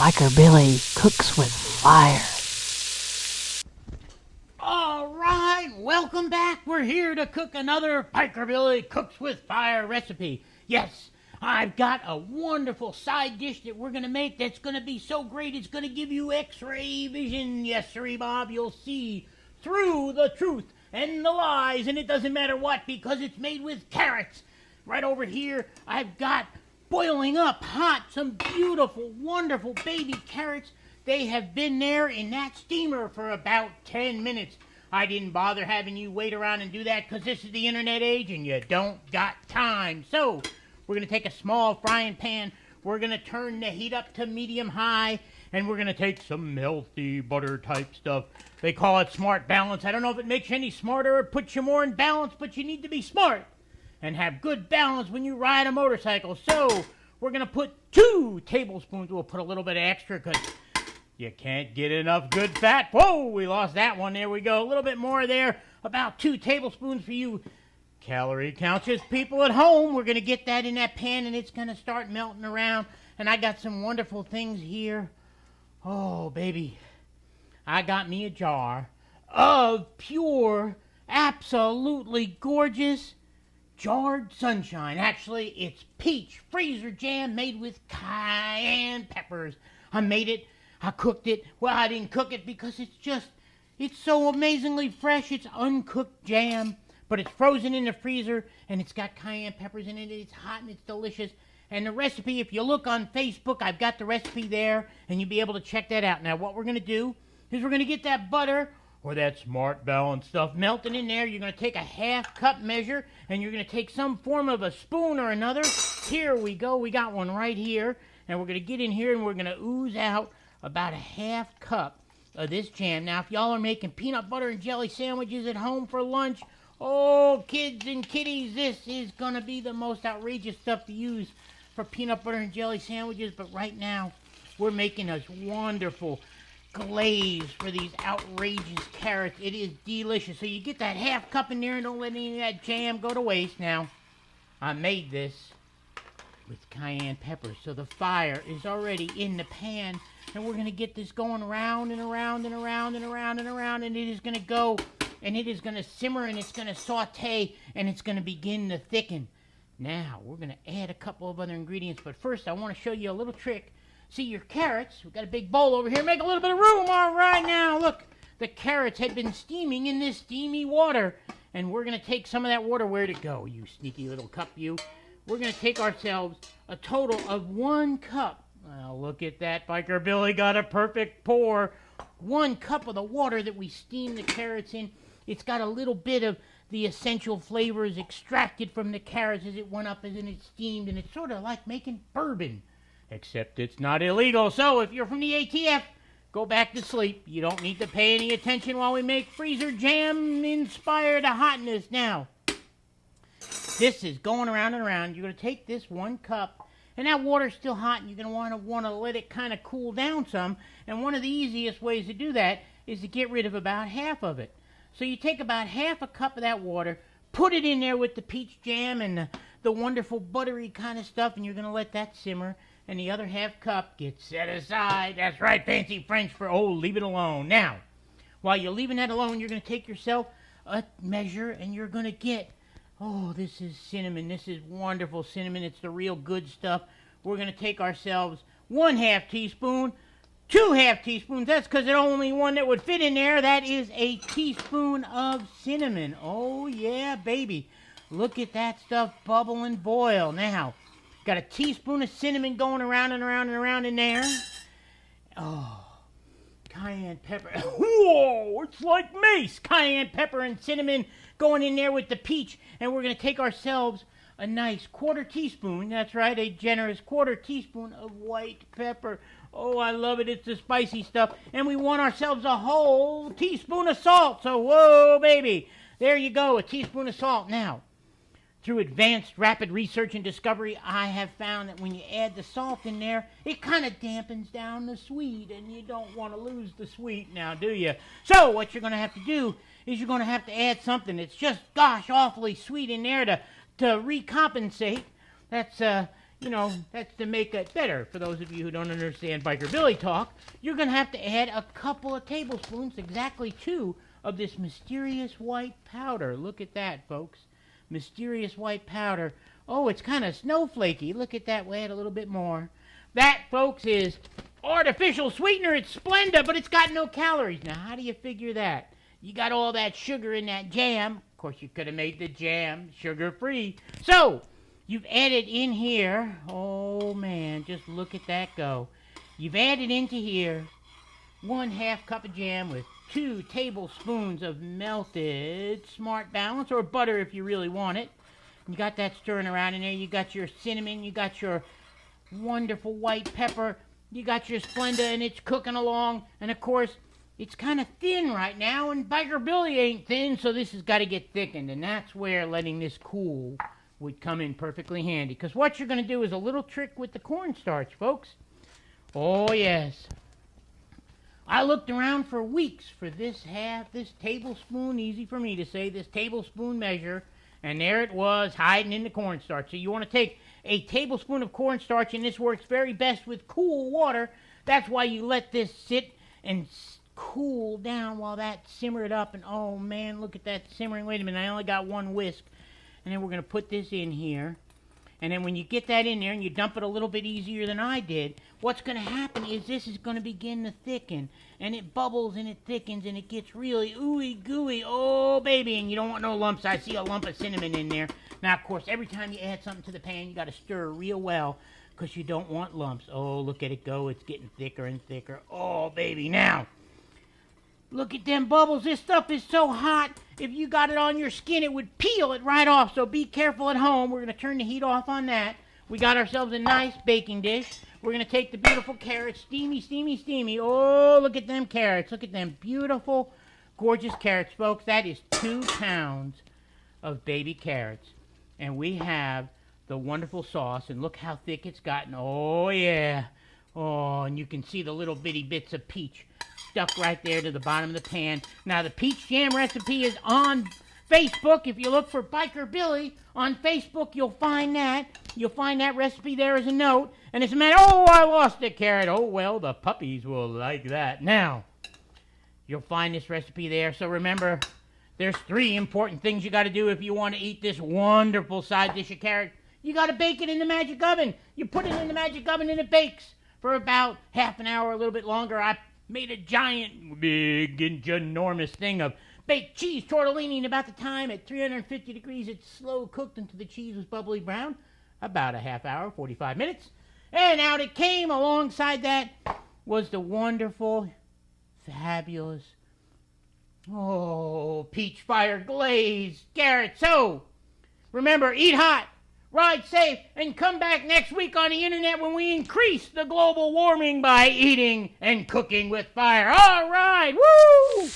Biker Billy cooks with fire. All right, welcome back. We're here to cook another Biker Billy Cooks with Fire recipe. Yes, I've got a wonderful side dish that we're going to make that's going to be so great it's going to give you x-ray vision. Yes, sirree, Bob, you'll see through the truth and the lies, and it doesn't matter what because it's made with carrots. Right over here, I've got boiling up hot some beautiful, wonderful baby carrots. They have been there in that steamer for about 10 minutes. I didn't bother having you wait around and do that because this is the internet age and you don't got time. So we're going to take a small frying pan. We're going to turn the heat up to medium high, and we're going to take some melty butter type stuff. They call it smart balance. I don't know if it makes you any smarter or puts you more in balance, but you need to be smart and have good balance when you ride a motorcycle. So we're going to put 2 tablespoons. We'll put a little bit extra because you can't get enough good fat. Whoa, we lost that one. There we go. A little bit more there. About 2 tablespoons for you calorie conscious people at home. We're going to get that in that pan, and it's going to start melting around. And I got some wonderful things here. Oh, baby. I got me a jar of pure, absolutely gorgeous jarred sunshine. Actually, it's peach freezer jam made with cayenne peppers. I made it. I cooked it. Well, I didn't cook it because it's so amazingly fresh. It's uncooked jam, but it's frozen in the freezer, and it's got cayenne peppers in it. It's hot, and it's delicious. And the recipe, if you look on Facebook, I've got the recipe there, and you'll be able to check that out. Now, what we're going to do is we're going to get that butter or that smart balance stuff melting in there. You're going to take a half cup measure, and you're going to take some form of a spoon or another. Here we go. We got one right here, and we're going to get in here, and we're going to ooze out about a half cup of this jam. Now, if y'all are making peanut butter and jelly sandwiches at home for lunch, oh, kids and kiddies, this is going to be the most outrageous stuff to use for peanut butter and jelly sandwiches. But right now, we're making a wonderful glaze for these outrageous carrots. It is delicious. So you get that half cup in there and don't let any of that jam go to waste. Now, I made this with cayenne pepper, so the fire is already in the pan, and we're going to get this going around and around and around and around and around, and it is going to go, and it is going to simmer, and it's going to saute, and it's going to begin to thicken. Now, we're going to add a couple of other ingredients, but first I want to show you a little trick. See your carrots, we've got a big bowl over here, make a little bit of room. All right, now look, the carrots had been steaming in this steamy water, and we're going to take some of that water. Where'd it go, you sneaky little cup, you? We're going to take ourselves a total of 1 cup. Well, look at that, Biker Billy got a perfect pour. 1 cup of the water that we steamed the carrots in. It's got a little bit of the essential flavors extracted from the carrots as it went up and it's steamed, and it's sort of like making bourbon. Except it's not illegal. So if you're from the ATF, go back to sleep. You don't need to pay any attention while we make freezer jam inspired hotness. Now, this is going around and around. You're going to take this 1 cup, and that water's still hot, and you're going to want to let it kind of cool down some. And one of the easiest ways to do that is to get rid of about half of it. So you take about half a cup of that water, put it in there with the peach jam and the wonderful buttery kind of stuff, and you're going to let that simmer. And the other half cup gets set aside. That's right, fancy French for, leave it alone. Now, while you're leaving that alone, you're going to take yourself a measure, and you're going to get, this is cinnamon. This is wonderful cinnamon. It's the real good stuff. We're going to take ourselves 1/2 teaspoon, 2 teaspoons. That's because there's only one that would fit in there. That is a teaspoon of cinnamon. Oh, yeah, baby. Look at that stuff bubble and boil. Now, got a teaspoon of cinnamon going around and around and around in there. Oh, cayenne pepper. Whoa, it's like mace. Cayenne pepper and cinnamon going in there with the peach. And we're going to take ourselves a nice 1/4 teaspoon. That's right, a generous 1/4 teaspoon of white pepper. Oh, I love it. It's the spicy stuff. And we want ourselves a whole teaspoon of salt. So, whoa, baby. There you go, a teaspoon of salt. Now, through advanced rapid research and discovery, I have found that when you add the salt in there, it kind of dampens down the sweet, and you don't want to lose the sweet now, do you? So what you're going to have to do is you're going to have to add something that's just, gosh, awfully sweet in there to recompensate. That's that's to make it better. For those of you who don't understand Biker Billy talk, you're going to have to add a couple of tablespoons, exactly 2, of this mysterious white powder. Look at that, folks. Mysterious white powder. Oh, it's kind of snowflakey. Look at that. We'll add a little bit more. That, folks, is artificial sweetener. It's Splenda, but it's got no calories. Now, how do you figure that? You got all that sugar in that jam. Of course, you could have made the jam sugar-free. So, you've added in here, oh man, just look at that go. You've added into here 1/2 cup of jam with 2 tablespoons of melted Smart Balance, or butter if you really want it. You got that stirring around in there. You got your cinnamon, you got your wonderful white pepper, you got your Splenda, and it's cooking along. And of course, it's kind of thin right now, and Biker Billy ain't thin, so this has got to get thickened. And that's where letting this cool would come in perfectly handy. Because what you're going to do is a little trick with the cornstarch, folks. Oh, yes. I looked around for weeks for this tablespoon, easy for me to say, this tablespoon measure, and there it was, hiding in the cornstarch. So you want to take a tablespoon of cornstarch, and this works very best with cool water. That's why you let this sit and cool down while that simmered up. And oh man, look at that simmering. Wait a minute, I only got 1 whisk. And then we're going to put this in here. And then when you get that in there and you dump it a little bit easier than I did, what's going to happen is this is going to begin to thicken. And it bubbles and it thickens and it gets really ooey gooey. Oh, baby. And you don't want no lumps. I see a lump of cinnamon in there. Now, of course, every time you add something to the pan, you got to stir real well because you don't want lumps. Oh, look at it go. It's getting thicker and thicker. Oh, baby. Now, look at them bubbles. This stuff is so hot. If you got it on your skin, it would peel it right off. So be careful at home. We're going to turn the heat off on that. We got ourselves a nice baking dish. We're going to take the beautiful carrots. Steamy, steamy, steamy. Oh, look at them carrots. Look at them beautiful, gorgeous carrots, folks. That is 2 pounds of baby carrots. And we have the wonderful sauce. And look how thick it's gotten. Oh, yeah. Oh, and you can see the little bitty bits of peach stuck right there to the bottom of the pan. Now, the peach jam recipe is on Facebook. If you look for Biker Billy on Facebook, you'll find that. You'll find that recipe there as a note. And it's a matter, oh, I lost a carrot. Oh, well, the puppies will like that. Now, you'll find this recipe there. So remember, there's 3 important things you got to do if you want to eat this wonderful side dish of carrot. You got to bake it in the magic oven. You put it in the magic oven and it bakes for about half an hour, a little bit longer. I made a giant, big, and ginormous thing of baked cheese tortellini, and about the time at 350 degrees it's slow cooked until the cheese was bubbly brown, about a half hour, 45 minutes. And out it came. Alongside that was the wonderful, fabulous, peach fire glazed carrot. So, remember, eat hot, ride safe, and come back next week on the internet when we increase the global warming by eating and cooking with fire. All right, woo!